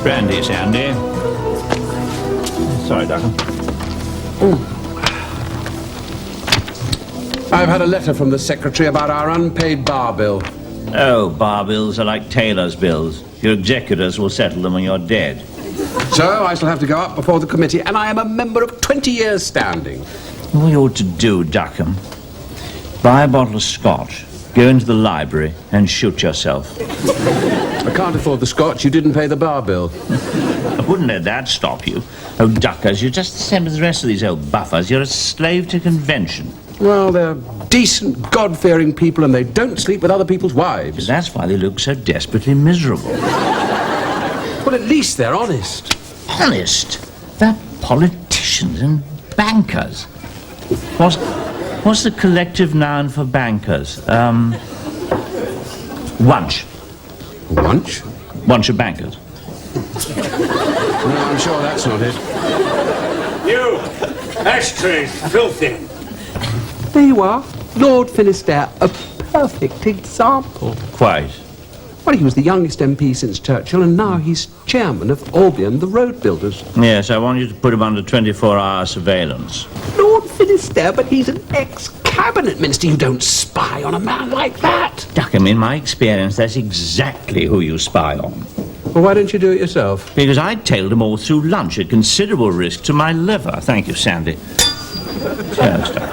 Brandy, Sandy. Sorry, Doctor. I've had a letter from the secretary about our unpaid bar bill. Oh, bar bills are like tailor's bills. Your executors will settle them when you're dead. So I shall have to go up before the committee, and I am a member of 20 years standing. What you ought to do, Duckham, buy a bottle of scotch, go into the library and shoot yourself. I can't afford the scotch. You didn't pay the bar bill. I wouldn't let that stop you. Oh, Duckers, you're just the same as the rest of these old buffers. You're a slave to convention. Well, they're decent, God-fearing people, and they don't sleep with other people's wives. That's why they look so desperately miserable. Well, at least they're honest. Honest? They're politicians and bankers. What's the collective noun for bankers? Wunch. Wunch? Wunch of bankers. No, I'm sure that's not it. You! Ashtrays, filthy! There you are. Lord Finisterre, a perfect example. Quite. Well, he was the youngest MP since Churchill, and now he's chairman of Albion, the road builders. Yes, I want you to put him under 24-hour surveillance. Lord Finisterre, but he's an ex-cabinet minister. You don't spy on a man like that. Duckham, in my experience, that's exactly who you spy on. Well, why don't you do it yourself? Because I tailed him all through lunch at considerable risk to my liver. Thank you, Sandy. Cheers, Duckham.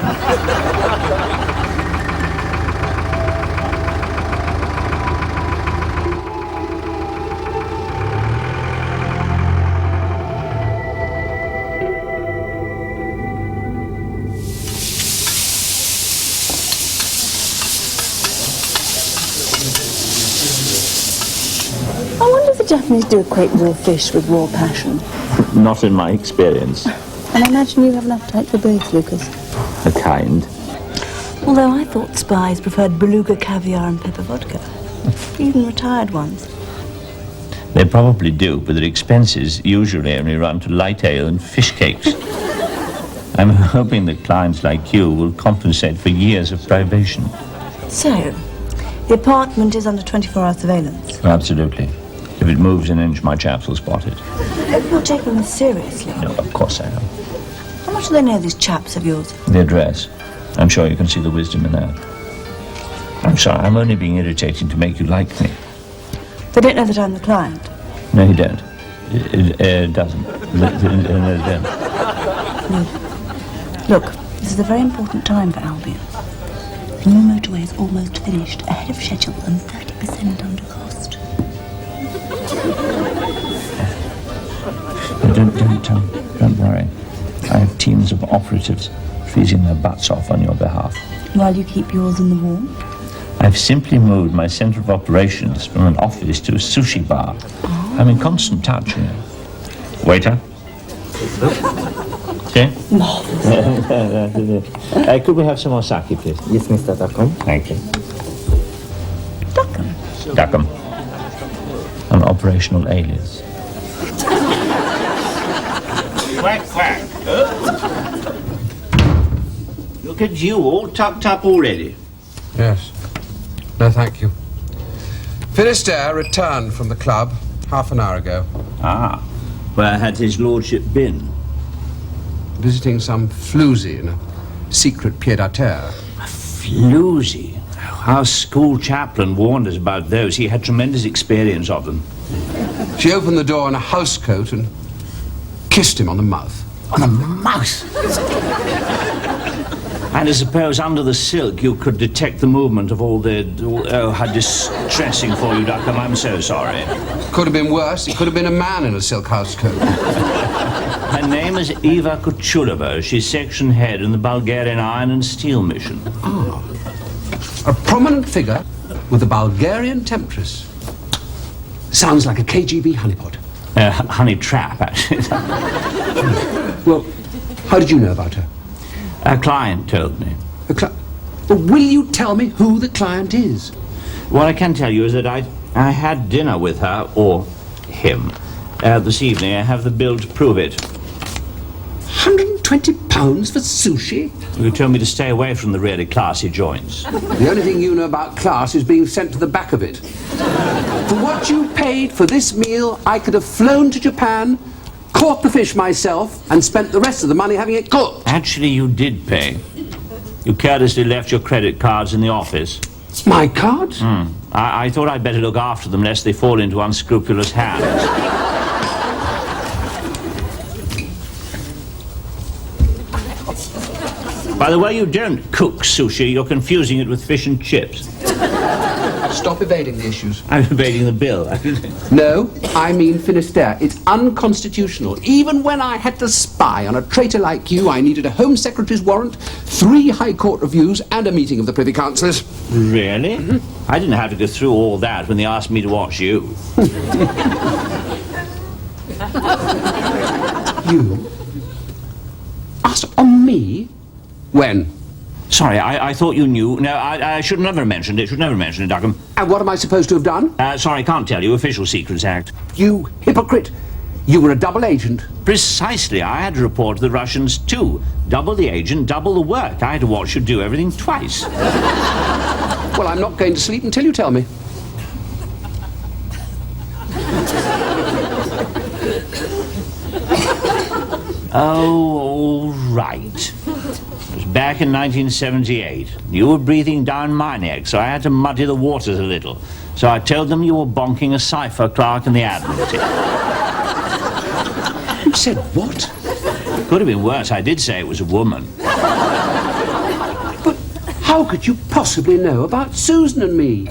I wonder if the Japanese do equate raw fish with raw passion. Not in my experience. And I imagine you have an appetite for both, Lucas. A kind. Although I thought spies preferred beluga caviar and pepper vodka. Even retired ones. They probably do, but their expenses usually only run to light ale and fish cakes. I'm hoping that clients like you will compensate for years of privation. So, the apartment is under 24-hour surveillance. Absolutely. If it moves an inch, my chaps will spot it. You're taking this seriously. No, of course I am. How much do they know, these chaps of yours? The address. I'm sure you can see the wisdom in that. I'm sorry, I'm only being irritating to make you like me. They don't know that I'm the client. No, you don't. It doesn't. It don't. Look, this is a very important time for Albion. The new motorway is almost finished, ahead of schedule and 30% under cost. Don't worry. I have teams of operatives freezing their butts off on your behalf. While you keep yours in the warm? I've simply moved my center of operations from an office to a sushi bar. Oh. I'm in constant touch, you know. Waiter. Okay. Could we have some more sake, please? Yes, Mr. Duckham. Thank you. Duckham. Duckham. An operational alias. Quack, quack. Look at you, all tucked up already. Yes. No, thank you. Finisterre returned from the club half an hour ago. Ah, where had his lordship been? Visiting some floozy in a secret pied-à-terre. A floozy? Our school chaplain warned us about those. He had tremendous experience of them. She opened the door in a housecoat and kissed him on the mouth. On the mouth? And I suppose under the silk you could detect the movement of all the... Oh, how distressing for you, Duckham. I'm so sorry. Could have been worse. It could have been a man in a silk housecoat. Her name is Eva Kuchulova. She's section head in the Bulgarian Iron and Steel Mission. Ah. A prominent figure with the Bulgarian temptress. Sounds like a KGB honeypot. Honey trap, actually. Well, how did you know about her? A client told me. Well, will you tell me who the client is? What I can tell you is that I had dinner with her, or him, this evening. I have the bill to prove it. £120 for sushi? You told me to stay away from the really classy joints. The only thing you know about class is being sent to the back of it. For what you paid for this meal, I could have flown to Japan, caught the fish myself, and spent the rest of the money having it cooked. Actually, you did pay. You carelessly left your credit cards in the office. My cards? I thought I'd better look after them lest they fall into unscrupulous hands. By the way, you don't cook sushi. You're confusing it with fish and chips. Stop evading the issues. I'm evading the bill. No, I mean Finisterre. It's unconstitutional. Even when I had to spy on a traitor like you, I needed a Home Secretary's warrant, 3 High Court reviews, and a meeting of the Privy Councillors. Really? I didn't have to go through all that when they asked me to watch you. You? Asked on me? When? Sorry, I thought you knew. No, I should never have mentioned it. Should never mention it, Duckham. And what am I supposed to have done? Sorry, I can't tell you. Official Secrets Act. You hypocrite. You were a double agent. Precisely. I had to report to the Russians too. Double the agent, double the work. I had to watch you do everything twice. Well, I'm not going to sleep until you tell me. Oh, all right. It was back in 1978. You were breathing down my neck, so I had to muddy the waters a little. So I told them you were bonking a cipher clerk in the Admiralty. You said what? Could have been worse. I did say it was a woman. But how could you possibly know about Susan and me?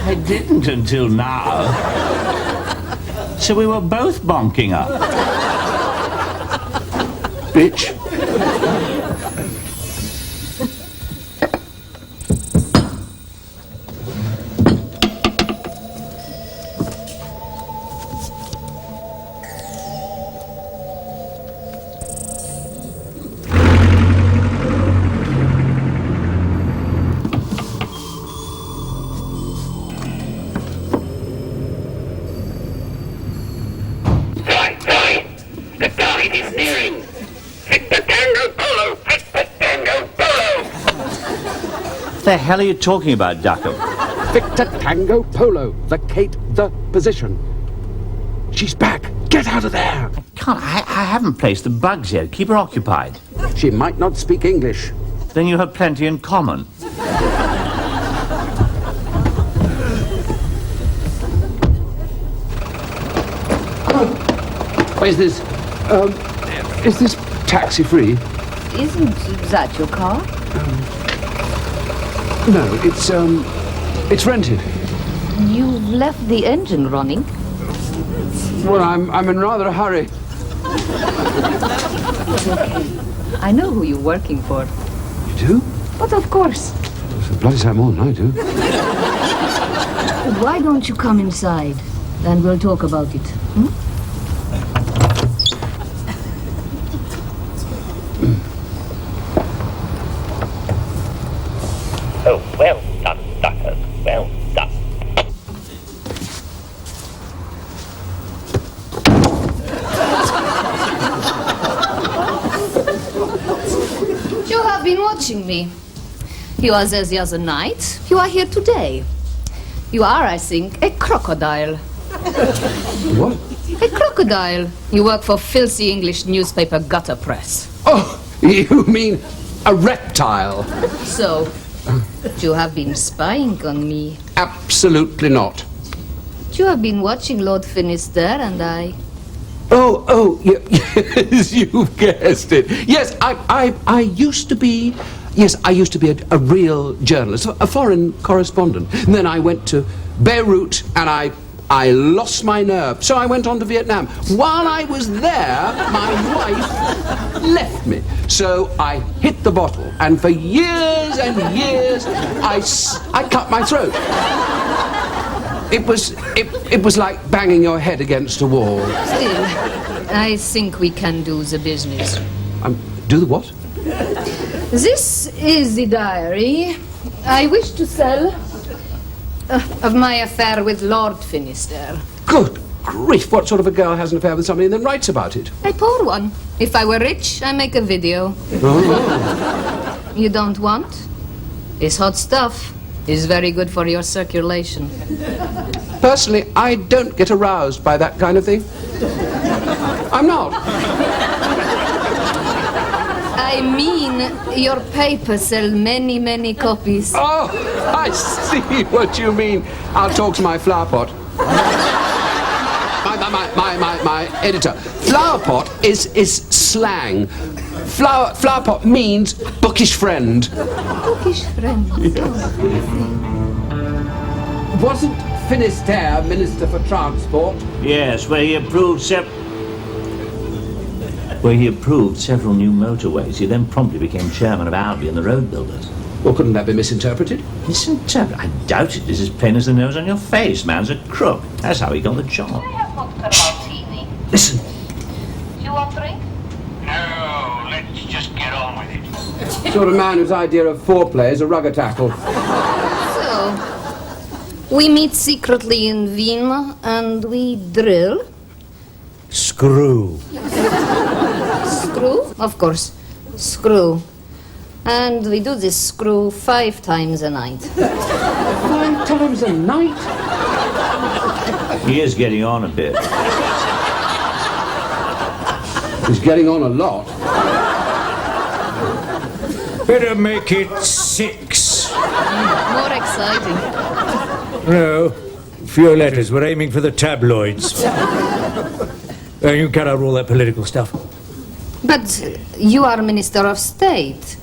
I didn't until now. So we were both bonking up. Bitch. The tide is nearing. Victor Tango Polo! Victor Tango Polo! What the hell are you talking about, Duckham? Victor Tango Polo. Vacate the position. She's back. Get out of there. I haven't placed the bugs yet. Keep her occupied. She might not speak English. Then you have plenty in common. Is this taxi free? Isn't that your car? No, it's rented. You've left the engine running. Well, I'm in rather a hurry. It's okay. I know who you're working for. You do? But of course. It's a bloody sight more than I do. Why don't you come inside? Then we'll talk about it. Oh, well done, Ducker. Well done. You have been watching me. You are there the other night. You are here today. You are, I think, a crocodile. What? A crocodile. You work for filthy English newspaper gutter press. Oh, you mean a reptile? So, you have been spying on me. Absolutely not. You have been watching Lord Finisterre and I. Oh, yes, you've guessed it. Yes, I used to be. Yes, I used to be a real journalist, a foreign correspondent. And then I went to Beirut and I lost my nerve. So I went on to Vietnam. While I was there, my wife left me. So I hit the bottle. And for years and years, I cut my throat. It was like banging your head against a wall. Still, I think we can do the business. Do the what? This is the diary I wish to sell of my affair with Lord Finisterre. Good grief, what sort of a girl has an affair with somebody and then writes about it? A poor one. If I were rich, I make a video. Oh. You don't want? It's hot stuff. It's very good for your circulation. Personally, I don't get aroused by that kind of thing. I'm not. I mean, your papers sell many, many copies. Oh, I see what you mean. I'll talk to my flower pot. My editor. Flower pot is slang. Flower pot means bookish friend. Bookish friend. Wasn't Finisterre Minister for Transport? Yes, where he approved several new motorways. He then promptly became chairman of Albion, the road builders. Well, couldn't that be misinterpreted? Misinterpret? I doubt it. It's as plain as the nose on your face. Man's a crook. That's how he got the job. I have vodka martini. Listen. Do you want drink? No, let's just get on with it. Sort of man whose idea of foreplay is a rugger tackle. So, we meet secretly in Vienna and we drill. Screw. Screw? Of course. Screw. And we do this screw 5 times a night. 5 times a night? He is getting on a bit. He's getting on a lot. Better make it 6. More exciting. No, fewer letters. We're aiming for the tabloids. You cut out all that political stuff. But you are Minister of State.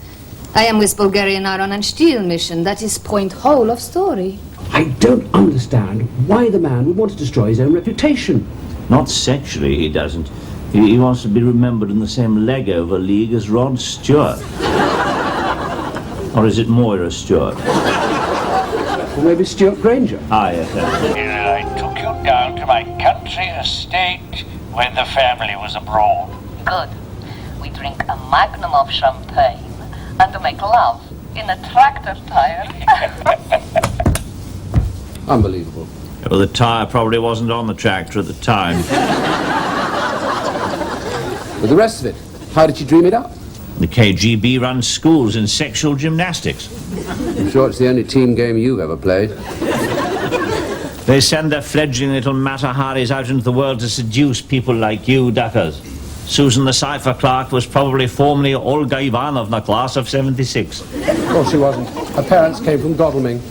I am with Bulgarian Iron and Steel Mission. That is point whole of story. I don't understand why the man would want to destroy his own reputation. Not sexually, he doesn't. He wants to be remembered in the same leg-over league as Rod Stewart. Or is it Moira Stewart? Or maybe Stuart Granger. Ah, yes. I took you down to my country estate when the family was abroad. Good. We drink a magnum of champagne and make love in a tractor tire. Unbelievable. Well, the tyre probably wasn't on the tractor at the time. But the rest of it, how did you dream it up? The KGB runs schools in sexual gymnastics. I'm sure it's the only team game you've ever played. They send their fledgling little Mataharis out into the world to seduce people like you, duckers. Susan the cipher clerk was probably formerly Olga Ivanovna, class of 76. Of course she wasn't. Her parents came from Godalming.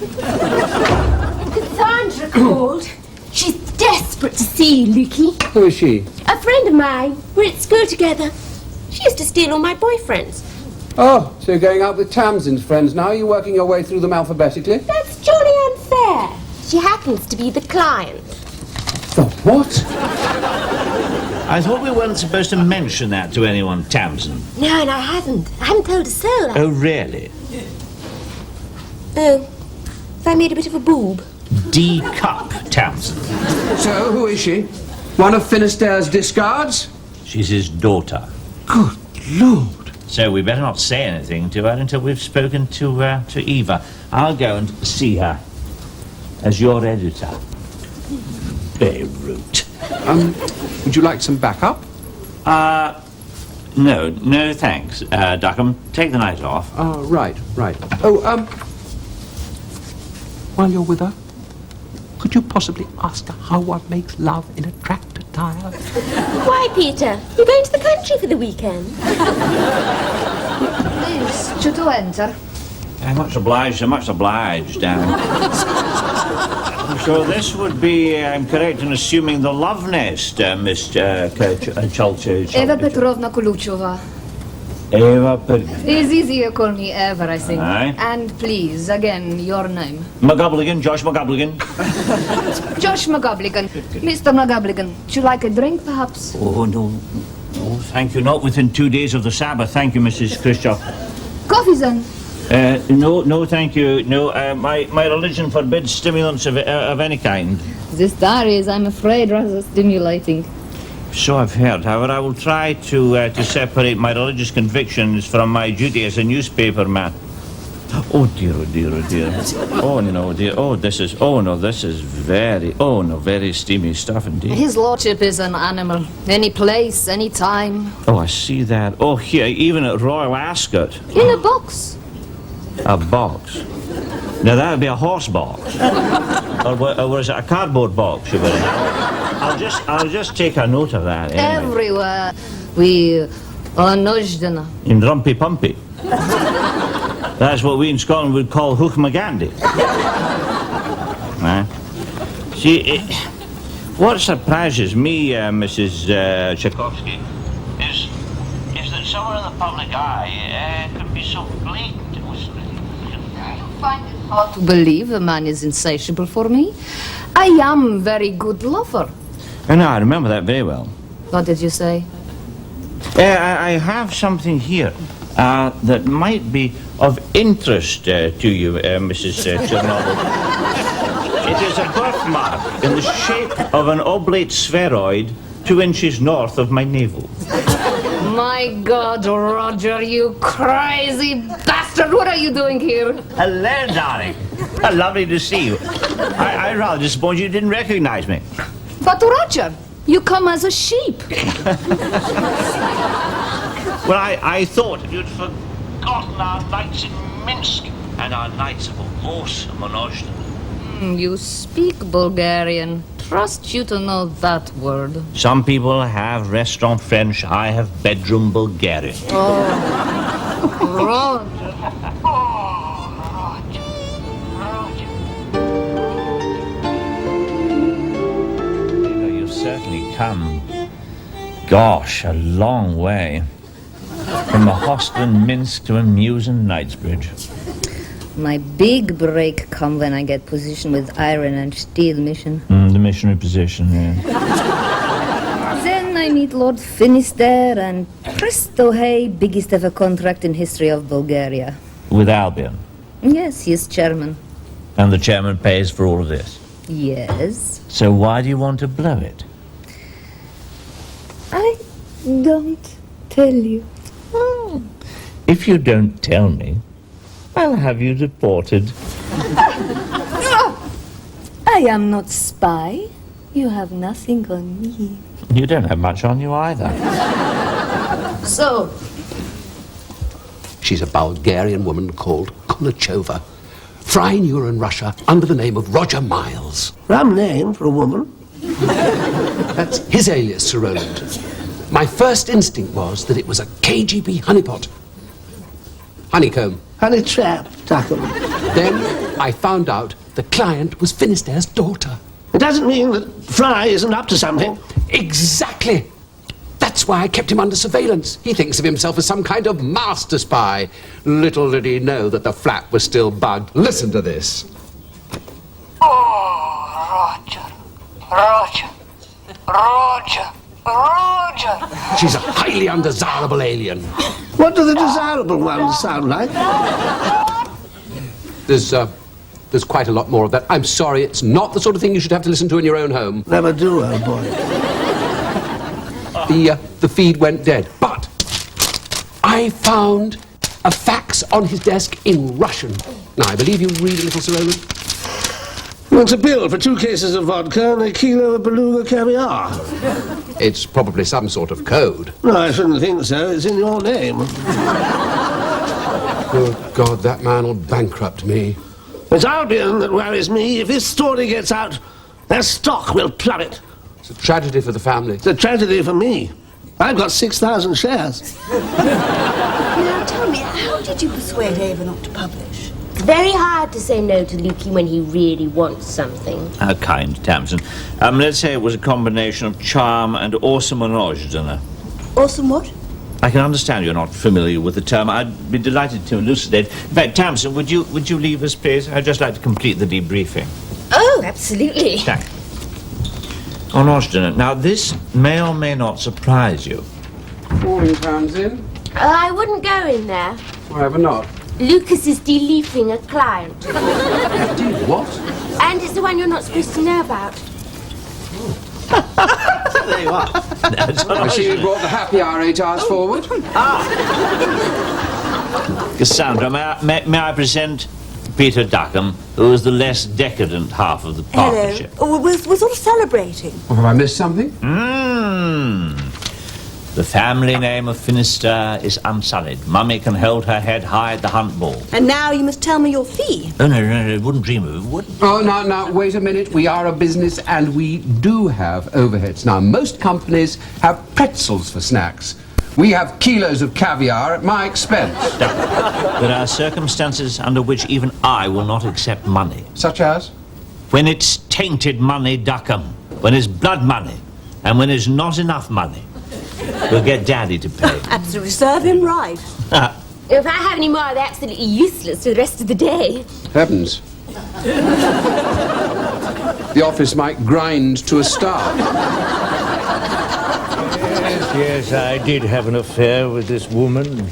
Cassandra called. She's desperate to see you, Lukey. Who is she? A friend of mine. We're at school together. She used to steal all my boyfriends. Oh, so you're going out with Tamsin's friends now? You're working your way through them alphabetically? That's jolly unfair. She happens to be the client. The what? I thought we weren't supposed to mention that to anyone, Tamsin. No, and I haven't. I haven't told a soul. Oh, really? Oh, if I made a bit of a boob. D. Cup, Tamsin. So, who is she? One of Finisterre's discards? She's his daughter. Good Lord. So we better not say anything to her until we've spoken to Eva. I'll go and see her as your editor. Beirut. Would you like some backup? No, thanks, Duckham. Take the night off. Oh, right. Oh, while you're with her, could you possibly ask her how one makes love in a tractor tire? Why, Peter? You're going to the country for the weekend. Please, to enter. Much obliged. So this would be, I'm correct in assuming, the love nest, Mr. Chalcher. Eva Petrovna Kuluchova. Eva It's easier call me Eva, I think. Aye. And please, again, your name. McGobligan, Josh McGobligan. Josh McGobligan. Mr. McGobligan, would you like a drink, perhaps? Oh, no. Oh, thank you. Not within 2 days of the Sabbath. Thank you, Mrs. Khrushchev. Coffee, then. No, thank you. No, my religion forbids stimulants of any kind. This diary is, I'm afraid, rather stimulating. So I've heard. However, I will try to separate my religious convictions from my duty as a newspaper man. Oh dear, oh dear, oh dear. Oh no, dear. Oh, this is very steamy stuff indeed. His lordship is an animal. Any place, any time. Oh, I see that. Oh, here, even at Royal Ascot. In a box. A box. Now that would be a horse box. or was it a cardboard box? You better know. I'll just take a note of that. Anyway. Everywhere. We are nojdena. In Rumpy Pumpy. That's what we in Scotland would call Hook-magandi. See, what surprises me, Mrs. Tchaikovsky, Is that someone in the public eye can be so blatant with You find it hard to believe a man is insatiable for me? I am very good lover. Oh, no, I remember that very well. What did you say? I have something here that might be of interest to you, Mrs. Chernobyl. It is a birthmark in the shape of an oblate spheroid 2 inches north of my navel. My God, Roger, you crazy bastard! What are you doing here? Hello, darling. Lovely to see you. I rather suppose you didn't recognize me. But Roger, you come as a sheep. Well, I thought you'd forgotten our nights in Minsk and our nights of awesome Monozhna. You speak Bulgarian. Trust you to know that word. Some people have restaurant French. I have bedroom Bulgarian. Roger. You've certainly come, gosh, a long way. From a hostel in Minsk to a mews in Knightsbridge. My big break come when I get position with Iron and Steel mission. The missionary position, yeah. Then I meet Lord Finisterre and presto hey, biggest ever contract in history of Bulgaria. With Albion. Yes, he is chairman. And the chairman pays for all of this. Yes. So why do you want to blow it? I don't tell you. If you don't tell me, I'll have you deported. I am not spy. You have nothing on me. You don't have much on you either. So, She's a Bulgarian woman called Konachova. Fry knew her in Russia under the name of Roger Miles. Rum name for a woman. That's his alias, Sir Roland. My first instinct was that it was a KGB honeypot. Honeycomb. Honey trap, Tuckham. Then I found out the client was Finisterre's daughter. It doesn't mean that Fry isn't up to something. Exactly. That's why I kept him under surveillance. He thinks of himself as some kind of master spy. Little did he know that the flat was still bugged. Listen to this. Oh, Roger. She's a highly undesirable alien. What do the desirable ones sound like? There's quite a lot more of that. I'm sorry, it's not the sort of thing you should have to listen to in your own home. Never do, old boy. The feed went dead. But I found a fax on his desk in Russian. Now, I believe you read a little, Sir Roland. Wants a bill for 2 cases of vodka and a kilo of beluga caviar. It's probably some sort of code. No, I shouldn't think so. It's in your name. Good God, that man will bankrupt me. It's Albion that worries me. If this story gets out, their stock will plummet. It's a tragedy for the family. It's a tragedy for me. I've got 6,000 shares. Now tell me, how did you persuade Ava not to publish? It's very hard to say no to Lukey when he really wants something. How kind, Tamsin. Let's say it was a combination of charm and awesome Monozhna. Awesome what? I can understand you're not familiar with the term. I'd be delighted to elucidate. In fact, Tamsin, would you leave us, please? I'd just like to complete the debriefing. Oh, absolutely. Thank you. Monozhna. Now, this may or may not surprise you. Morning, Tamsin. I wouldn't go in there. Why ever not? Lucas is deleting a client. What? And it's the one you're not supposed to know about. There you are. I see you brought the happy hour 8 hours forward. Cassandra, may I present Peter Duckham, who is the less decadent half of the partnership? Hello. We're sort of celebrating. Oh, have I missed something? The family name of Finisterre is unsullied. Mummy can hold her head high at the hunt ball. And now you must tell me your fee. Oh, no, wouldn't dream of it, would? Oh, now, wait a minute. We are a business and we do have overheads. Now, most companies have pretzels for snacks. We have kilos of caviar at my expense. There are circumstances under which even I will not accept money. Such as? When it's tainted money, Duckham. When it's blood money. And when it's not enough money. We'll get Daddy to pay. Absolutely. Serve him right. If I have any more, they're absolutely useless for the rest of the day. Heavens. The office might grind to a start. Yes, I did have an affair with this woman.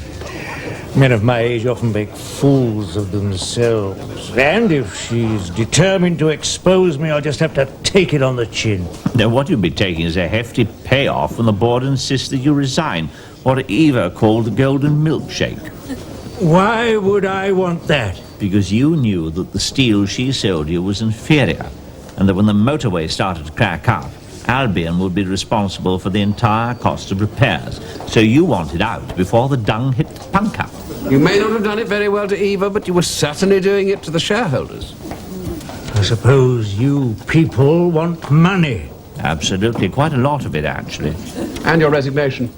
Men of my age often make fools of themselves. And if she's determined to expose me, I'll just have to take it on the chin. Now, what you'll be taking is a hefty payoff when the board insists that you resign. What Eva called the golden milkshake. Why would I want that? Because you knew that the steel she sold you was inferior, and that when the motorway started to crack up, Albion would be responsible for the entire cost of repairs. So you wanted out before the dung hit the punker. You may not have done it very well to Eva, but you were certainly doing it to the shareholders. I suppose you people want money. Absolutely, quite a lot of it, actually. And your resignation?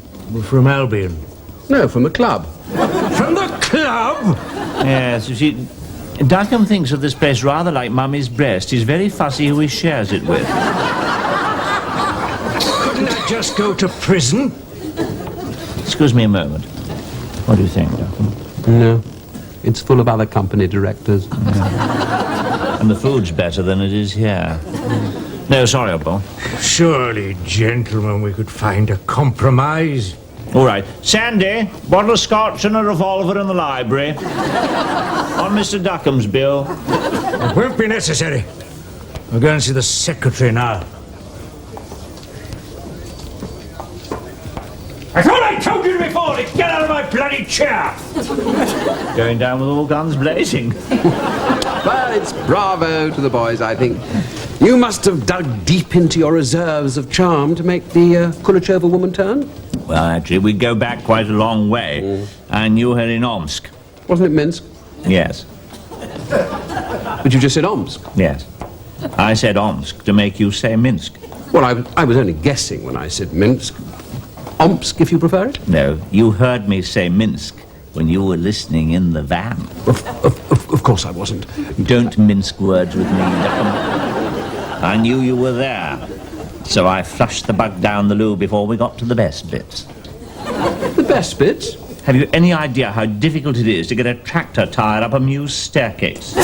From Albion. No, from the club. From the club? Yes, you see, Duckham thinks of this place rather like Mummy's breast. He's very fussy who he shares it with. Couldn't I just go to prison? Excuse me a moment. What do you think, Duckham? No. It's full of other company directors. And the food's better than it is here. No, sorry, old boy. Surely, gentlemen, we could find a compromise. All right. Sandy, bottle of scotch and a revolver in the library. On Mr. Duckham's bill. It won't be necessary. I'll go and see the secretary now. I thought I told you before to get out of my bloody chair! Going down with all guns blazing. Well, it's bravo to the boys, I think. You must have dug deep into your reserves of charm to make the Kulachova woman turn. Well, actually, we go back quite a long way. I knew her in Omsk. Wasn't it Minsk? Yes. But you just said Omsk. Yes. I said Omsk to make you say Minsk. Well, I was only guessing when I said Minsk. Omsk, if you prefer it. No, you heard me say Minsk when you were listening in the van. Of course I wasn't. Don't mince words with me, Duckham. I knew you were there, so I flushed the bug down the loo before we got to the best bits. The best bits? Have you any idea how difficult it is to get a tractor tire up a Mews staircase?